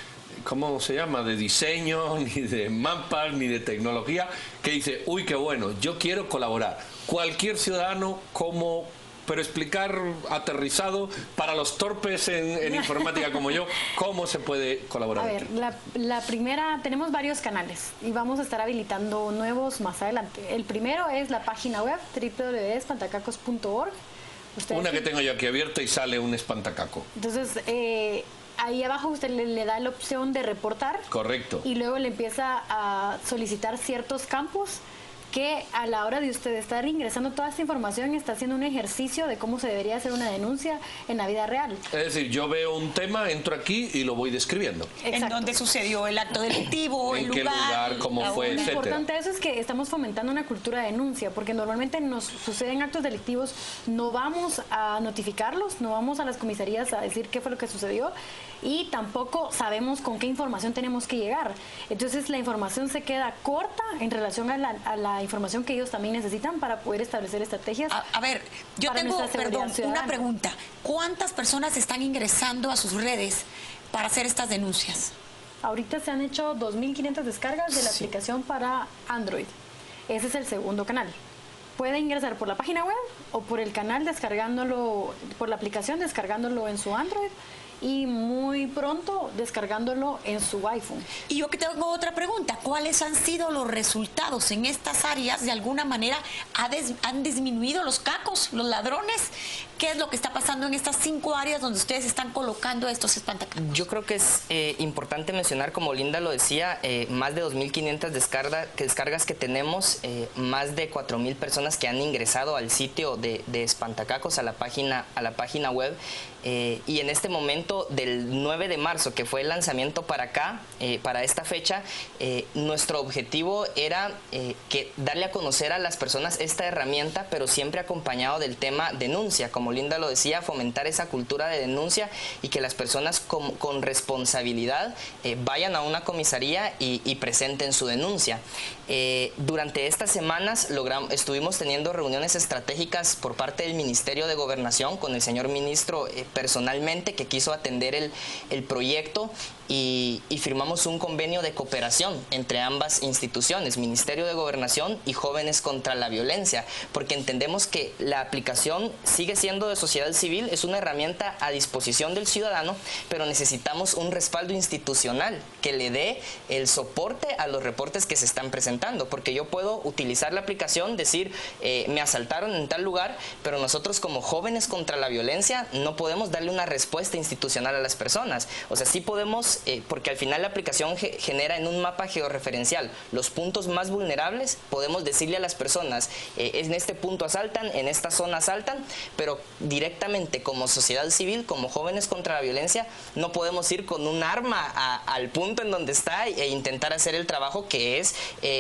¿cómo se llama? De diseño, ni de mapas, ni de tecnología, que dice, uy, qué bueno, yo quiero colaborar. Cualquier ciudadano, pero explicar aterrizado para los torpes en informática como yo, ¿cómo se puede colaborar? A ver, la primera, tenemos varios canales y vamos a estar habilitando nuevos más adelante. El primero es la página web www.espantacacos.org. Una que tengo yo aquí abierta y sale un espantacaco. Entonces, ahí abajo usted le da la opción de reportar. Correcto. Y luego le empieza a solicitar ciertos campos que a la hora de usted estar ingresando toda esta información está haciendo un ejercicio de cómo se debería hacer una denuncia en la vida real. Es decir, yo veo un tema, entro aquí y lo voy describiendo. Exacto. En dónde sucedió el acto delictivo, en qué lugar, cómo fue, etcétera. Lo importante de eso es que estamos fomentando una cultura de denuncia, porque normalmente nos suceden actos delictivos, no vamos a notificarlos, no vamos a las comisarías a decir qué fue lo que sucedió y tampoco sabemos con qué información tenemos que llegar. Entonces la información se queda corta en relación a la información que ellos también necesitan para poder establecer estrategias. A ver, yo tengo, perdón, una pregunta. ¿Cuántas personas están ingresando a sus redes para hacer estas denuncias? Ahorita se han hecho 2.500 descargas de la aplicación para Android. Ese es el segundo canal. Puede ingresar por la página web o por el canal descargándolo, por la aplicación descargándolo en su Android y muy pronto descargándolo en su iPhone. Y yo que tengo otra pregunta, ¿cuáles han sido los resultados en estas áreas? ¿De alguna manera han disminuido los cacos, los ladrones? ¿Qué es lo que está pasando en estas 5 áreas donde ustedes están colocando estos espantacacos? Yo creo que es importante mencionar, como Linda lo decía, más de 2.500 descargas que tenemos, más de 4.000 personas que han ingresado al sitio de espantacacos, a la página web. Y en este momento del 9 de marzo, que fue el lanzamiento para acá, para esta fecha, nuestro objetivo era darle a conocer a las personas esta herramienta, pero siempre acompañado del tema denuncia. Como Linda lo decía, fomentar esa cultura de denuncia y que las personas con responsabilidad vayan a una comisaría y presenten su denuncia. Durante estas semanas estuvimos teniendo reuniones estratégicas por parte del Ministerio de Gobernación con el señor ministro personalmente, que quiso atender el proyecto y firmamos un convenio de cooperación entre ambas instituciones, Ministerio de Gobernación y Jóvenes contra la Violencia, porque entendemos que la aplicación sigue siendo de sociedad civil, es una herramienta a disposición del ciudadano, pero necesitamos un respaldo institucional que le dé el soporte a los reportes que se están presentando, porque yo puedo utilizar la aplicación, decir, me asaltaron en tal lugar, pero nosotros como Jóvenes contra la Violencia no podemos darle una respuesta institucional a las personas. O sea, sí podemos, porque al final la aplicación genera en un mapa georreferencial los puntos más vulnerables, podemos decirle a las personas, en este punto asaltan, en esta zona asaltan, pero directamente como sociedad civil, como Jóvenes contra la Violencia, no podemos ir con un arma al punto en donde está e intentar hacer el trabajo que es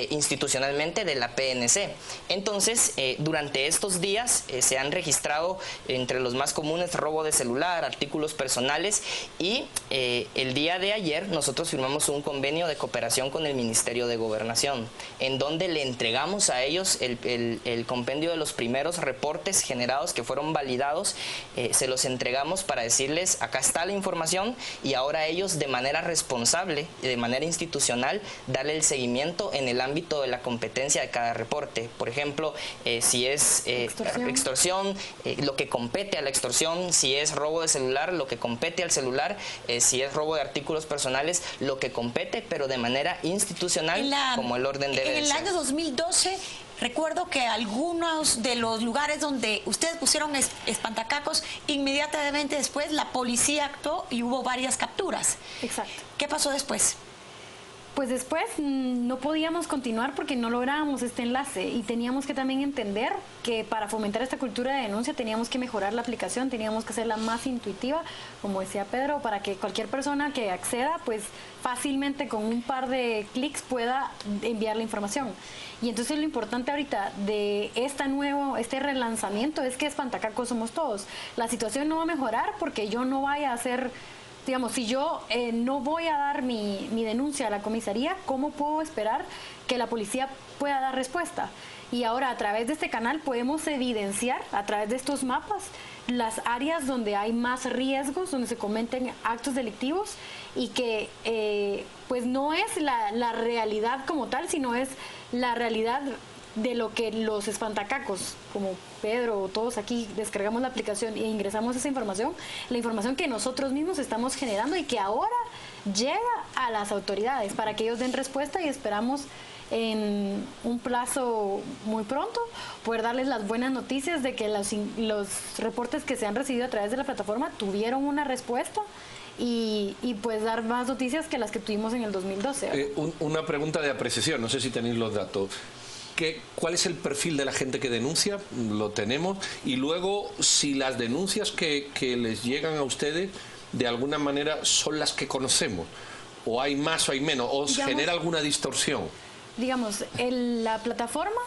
institucionalmente de la PNC. Entonces, durante estos días se han registrado entre los más comunes robo de celular, artículos personales, y el día de ayer nosotros firmamos un convenio de cooperación con el Ministerio de Gobernación, en donde le entregamos a ellos el compendio de los primeros reportes generados que fueron validados, se los entregamos para decirles, acá está la información, y ahora ellos de manera responsable, de manera institucional, darle el seguimiento en el ámbito de la competencia de cada reporte. Por ejemplo, si es extorsión, lo que compete a la extorsión, si es robo de celular, lo que compete al celular, si es robo de artículos personales, lo que compete, pero de manera institucional, como el orden debe ser. En el año 2012... recuerdo que algunos de los lugares donde ustedes pusieron espantacacos, inmediatamente después la policía actuó y hubo varias capturas. Exacto. ¿Qué pasó después? Pues después no podíamos continuar porque no lográbamos este enlace, y teníamos que también entender que para fomentar esta cultura de denuncia teníamos que mejorar la aplicación, teníamos que hacerla más intuitiva, como decía Pedro, para que cualquier persona que acceda pues fácilmente con un par de clics pueda enviar la información. Y entonces lo importante ahorita de este relanzamiento es que espantacacos somos todos. La situación no va a mejorar porque yo no vaya a hacer... Digamos, si yo no voy a dar mi denuncia a la comisaría, ¿cómo puedo esperar que la policía pueda dar respuesta? Y ahora a través de este canal podemos evidenciar, a través de estos mapas, las áreas donde hay más riesgos, donde se cometen actos delictivos, y que pues no es la realidad como tal, sino es la realidad de lo que los espantacacos, como Pedro o todos aquí, descargamos la aplicación e ingresamos esa información, la información que nosotros mismos estamos generando y que ahora llega a las autoridades para que ellos den respuesta, y esperamos en un plazo muy pronto poder darles las buenas noticias de que los reportes que se han recibido a través de la plataforma tuvieron una respuesta, y pues dar más noticias que las que tuvimos en el 2012. Una pregunta de apreciación, no sé si tenéis los datos. ¿Cuál es el perfil de la gente que denuncia? Lo tenemos. Y luego, si las denuncias que les llegan a ustedes, de alguna manera, son las que conocemos, o hay más o hay menos, o genera alguna distorsión. Digamos, la plataforma,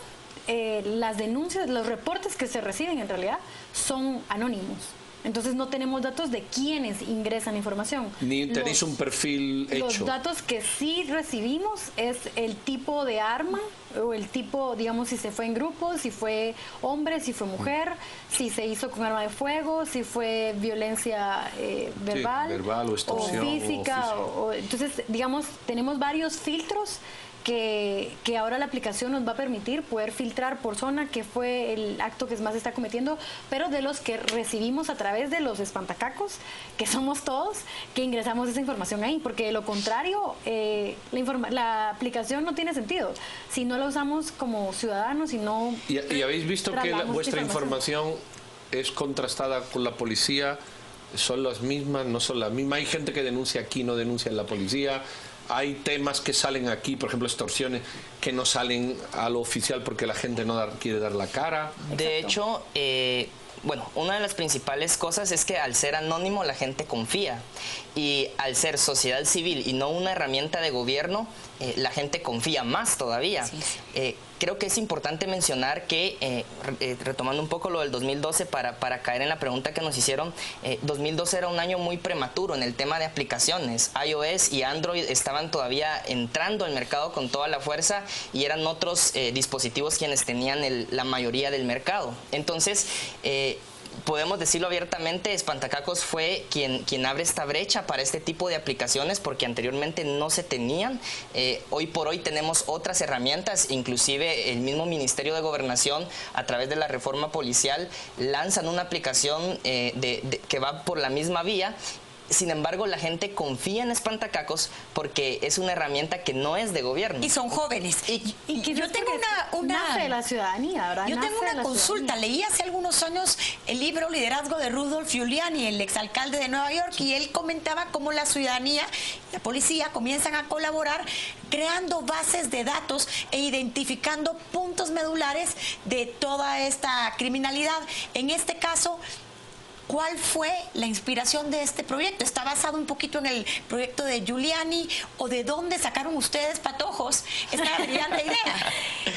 las denuncias, los reportes que se reciben en realidad son anónimos. Entonces no tenemos datos de quiénes ingresan información. Ni tenéis un perfil hecho. Los datos que sí recibimos es el tipo de arma, o el tipo, digamos, si se fue en grupo, si fue hombre, si fue mujer, si se hizo con arma de fuego, si fue violencia verbal, sí, verbal o extorsión, o física. Entonces, digamos, tenemos varios filtros que ahora la aplicación nos va a permitir poder filtrar por zona qué fue el acto que más se está cometiendo, pero de los que recibimos a través de los espantacacos, que somos todos, que ingresamos esa información ahí, porque de lo contrario la aplicación no tiene sentido si no la usamos como ciudadanos, si no... ¿Y habéis visto que vuestra información es contrastada con la policía? ¿Son las mismas? ¿No son las mismas? ¿Hay gente que denuncia aquí, no denuncia en la policía? Hay temas que salen aquí, por ejemplo, extorsiones, que no salen a lo oficial porque la gente no quiere dar la cara. De hecho, bueno, una de las principales cosas es que al ser anónimo la gente confía, y al ser sociedad civil y no una herramienta de gobierno, la gente confía más todavía. Sí. Creo que es importante mencionar que, retomando un poco lo del 2012 para caer en la pregunta que nos hicieron, 2012 era un año muy prematuro en el tema de aplicaciones. iOS y Android estaban todavía entrando al mercado con toda la fuerza, y eran otros dispositivos quienes tenían la mayoría del mercado. Entonces, podemos decirlo abiertamente, Espantacacos fue quien abre esta brecha para este tipo de aplicaciones, porque anteriormente no se tenían. Hoy por hoy tenemos otras herramientas, inclusive el mismo Ministerio de Gobernación, a través de la reforma policial, lanzan una aplicación que va por la misma vía. Sin embargo, la gente confía en Espantacacos porque es una herramienta que no es de gobierno. Y son jóvenes. Y yo tengo nace de la ciudadanía, ¿verdad? Yo tengo una consulta. Leí hace algunos años el libro Liderazgo de Rudolph Giuliani, el exalcalde de Nueva York, y él comentaba cómo la ciudadanía y la policía comienzan a colaborar creando bases de datos e identificando puntos medulares de toda esta criminalidad. En este caso, ¿cuál fue la inspiración de este proyecto? ¿Está basado un poquito en el proyecto de Giuliani o de dónde sacaron ustedes, patojos, esta brillante idea?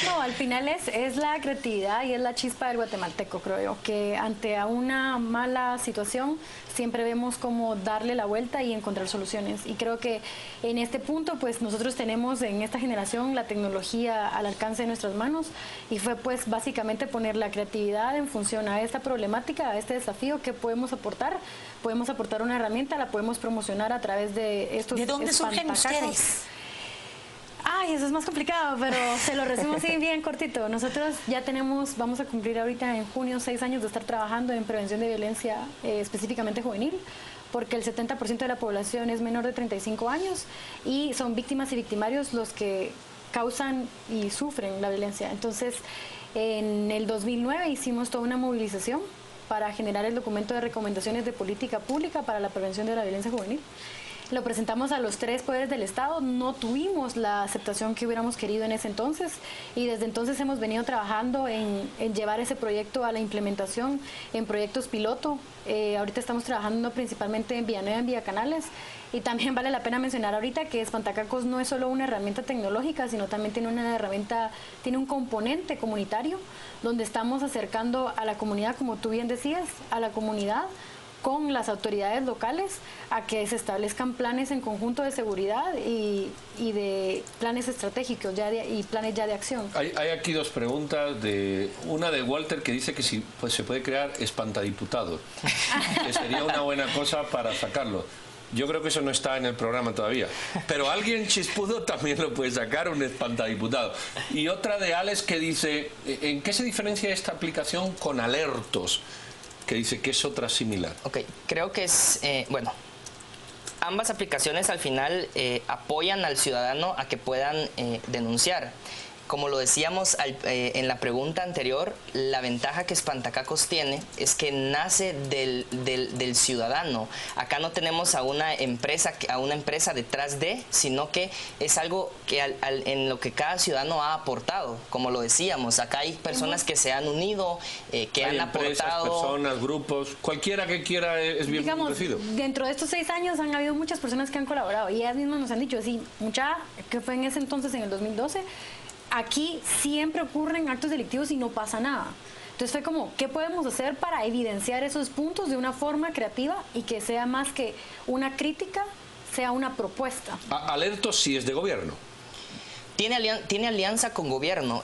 No, al final es la creatividad y es la chispa del guatemalteco, creo yo, que ante una mala situación siempre vemos cómo darle la vuelta y encontrar soluciones. Y creo que en este punto, pues nosotros tenemos en esta generación la tecnología al alcance de nuestras manos, y fue pues básicamente poner la creatividad en función a esta problemática, a este desafío. Que podemos aportar una herramienta, la podemos promocionar a través de estos. ¿De dónde surgen ustedes? Ay, eso es más complicado, pero se lo resumo así bien cortito. Nosotros ya vamos a cumplir ahorita en junio 6 años de estar trabajando en prevención de violencia específicamente juvenil, porque el 70% de la población es menor de 35 años y son víctimas y victimarios los que causan y sufren la violencia. Entonces, en el 2009 hicimos toda una movilización para generar el documento de recomendaciones de política pública para la prevención de la violencia juvenil. Lo presentamos a los 3 poderes del Estado, no tuvimos la aceptación que hubiéramos querido en ese entonces, y desde entonces hemos venido trabajando en llevar ese proyecto a la implementación en proyectos piloto. Ahorita estamos trabajando principalmente en Villanueva, en Villacanales, y también vale la pena mencionar ahorita que Espantacacos no es solo una herramienta tecnológica, sino también tiene un componente comunitario, donde estamos acercando a la comunidad, como tú bien decías, a la comunidad con las autoridades locales a que se establezcan planes en conjunto de seguridad y de planes estratégicos y planes ya de acción. Hay aquí 2 preguntas, una de Walter, que dice que si se puede crear espantadiputados, que sería una buena cosa para sacarlo. Yo creo que eso no está en el programa todavía, pero alguien chispudo también lo puede sacar, un espantadiputado. Y otra de Alex, que dice, ¿en qué se diferencia esta aplicación con Alertos?, que dice que es otra similar. Ok, creo que es, ambas aplicaciones al final apoyan al ciudadano a que puedan denunciar. Como lo decíamos en la pregunta anterior, la ventaja que Espantacacos tiene es que nace del ciudadano. Acá no tenemos a una empresa detrás de, sino que es algo que en lo que cada ciudadano ha aportado. Como lo decíamos, acá hay personas que se han unido, que han aportado. Personas, grupos, cualquiera que quiera es bien recibido. Dentro de estos 6 años han habido muchas personas que han colaborado, y ellas mismas nos han dicho, sí, que fue en ese entonces, en el 2012, aquí siempre ocurren actos delictivos y no pasa nada. Entonces fue como, ¿qué podemos hacer para evidenciar esos puntos de una forma creativa y que sea más que una crítica, sea una propuesta? Alertos sí es de gobierno. Tiene alianza con gobierno.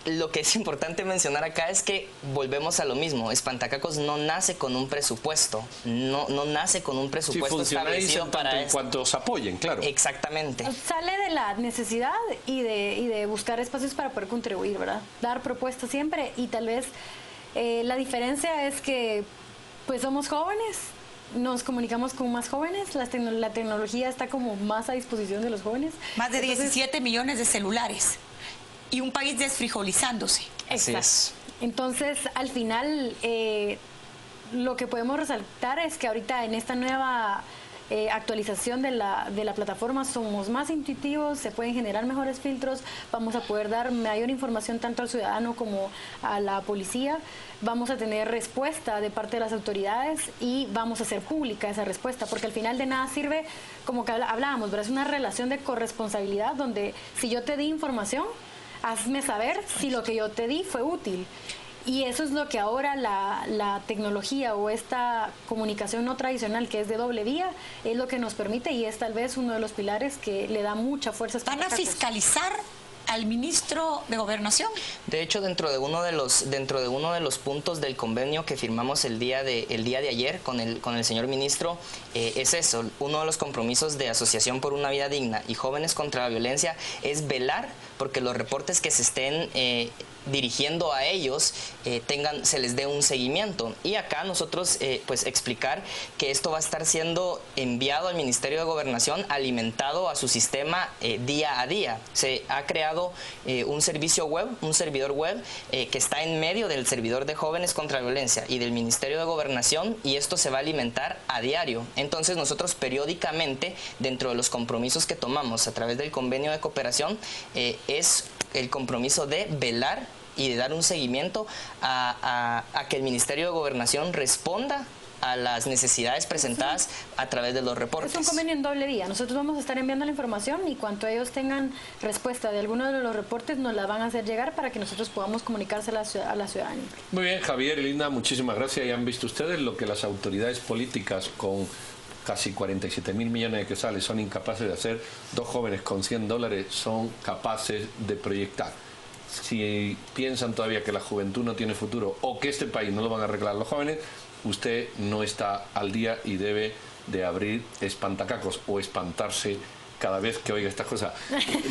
Lo que es importante mencionar acá es que volvemos a lo mismo. Espantacacos no nace con un presupuesto, no nace con un presupuesto establecido para en cuanto os apoyen, claro. Exactamente. Sale de la necesidad y de buscar espacios para poder contribuir, ¿verdad? Dar propuestas siempre, y tal vez la diferencia es que pues somos jóvenes, nos comunicamos con más jóvenes, la tecnología está como más a disposición de los jóvenes. Más de 17 millones de celulares. Y un país desfrijolizándose. Exacto. Entonces, al final, lo que podemos resaltar es que ahorita en esta nueva actualización de la plataforma somos más intuitivos, se pueden generar mejores filtros, vamos a poder dar mayor información tanto al ciudadano como a la policía, vamos a tener respuesta de parte de las autoridades y vamos a hacer pública esa respuesta, porque al final de nada sirve, como que hablábamos, ¿verdad? Es una relación de corresponsabilidad donde si yo te di información, hazme saber si lo que yo te di fue útil. Y eso es lo que ahora la tecnología o esta comunicación no tradicional, que es de doble vía, es lo que nos permite, y es tal vez uno de los pilares que le da mucha fuerza a ¿Van a fiscalizar al ministro de Gobernación. De hecho, dentro de uno de los puntos del convenio que firmamos el día de ayer con el señor ministro, es eso, uno de los compromisos de Asociación por una Vida Digna y Jóvenes contra la Violencia es velar porque los reportes que se estén dirigiendo a ellos se les dé un seguimiento. Y acá nosotros pues explicar que esto va a estar siendo enviado al Ministerio de Gobernación, alimentado a su sistema día a día. Se ha creado un servidor web que está en medio del servidor de Jóvenes contra la Violencia y del Ministerio de Gobernación, y esto se va a alimentar a diario. Entonces nosotros periódicamente, dentro de los compromisos que tomamos a través del convenio de cooperación, es el compromiso de velar y de dar un seguimiento a que el Ministerio de Gobernación responda a las necesidades presentadas a través de los reportes. Es un convenio en doble vía. Nosotros vamos a estar enviando la información y cuanto ellos tengan respuesta de alguno de los reportes nos la van a hacer llegar para que nosotros podamos comunicársela a la ciudadanía. Muy bien, Javier y Linda, muchísimas gracias. Ya han visto ustedes lo que las autoridades políticas con casi 47.000 millones de quetzales son incapaces de hacer. Dos jóvenes con $100 son capaces de proyectar. Si piensan todavía que la juventud no tiene futuro o que este país no lo van a arreglar los jóvenes, usted no está al día y debe de abrir espantacacos o espantarse cada vez que oiga estas cosas.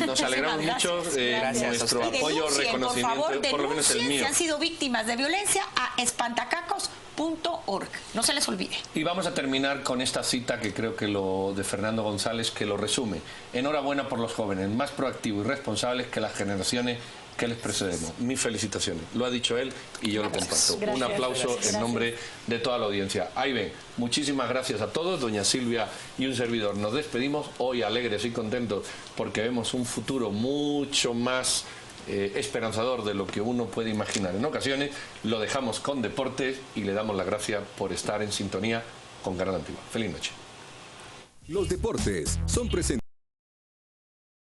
Nos alegramos mucho, nuestro apoyo, reconocimiento, por lo menos el mío. Si han sido víctimas de violencia, a espantacacos.org. No se les olvide. Y vamos a terminar con esta cita que creo que lo de Fernando González, que lo resume. Enhorabuena por los jóvenes, más proactivos y responsables que las generaciones que les precedemos. Mis felicitaciones. Lo ha dicho él y yo lo comparto. Un aplauso en nombre de toda la audiencia. Ahí ven, muchísimas gracias a todos. Doña Silvia y un servidor. Nos despedimos hoy alegres y contentos porque vemos un futuro mucho más esperanzador de lo que uno puede imaginar en ocasiones. Lo dejamos con deportes y le damos las gracias por estar en sintonía con Canal Antigua. Feliz noche. Los deportes son presentados.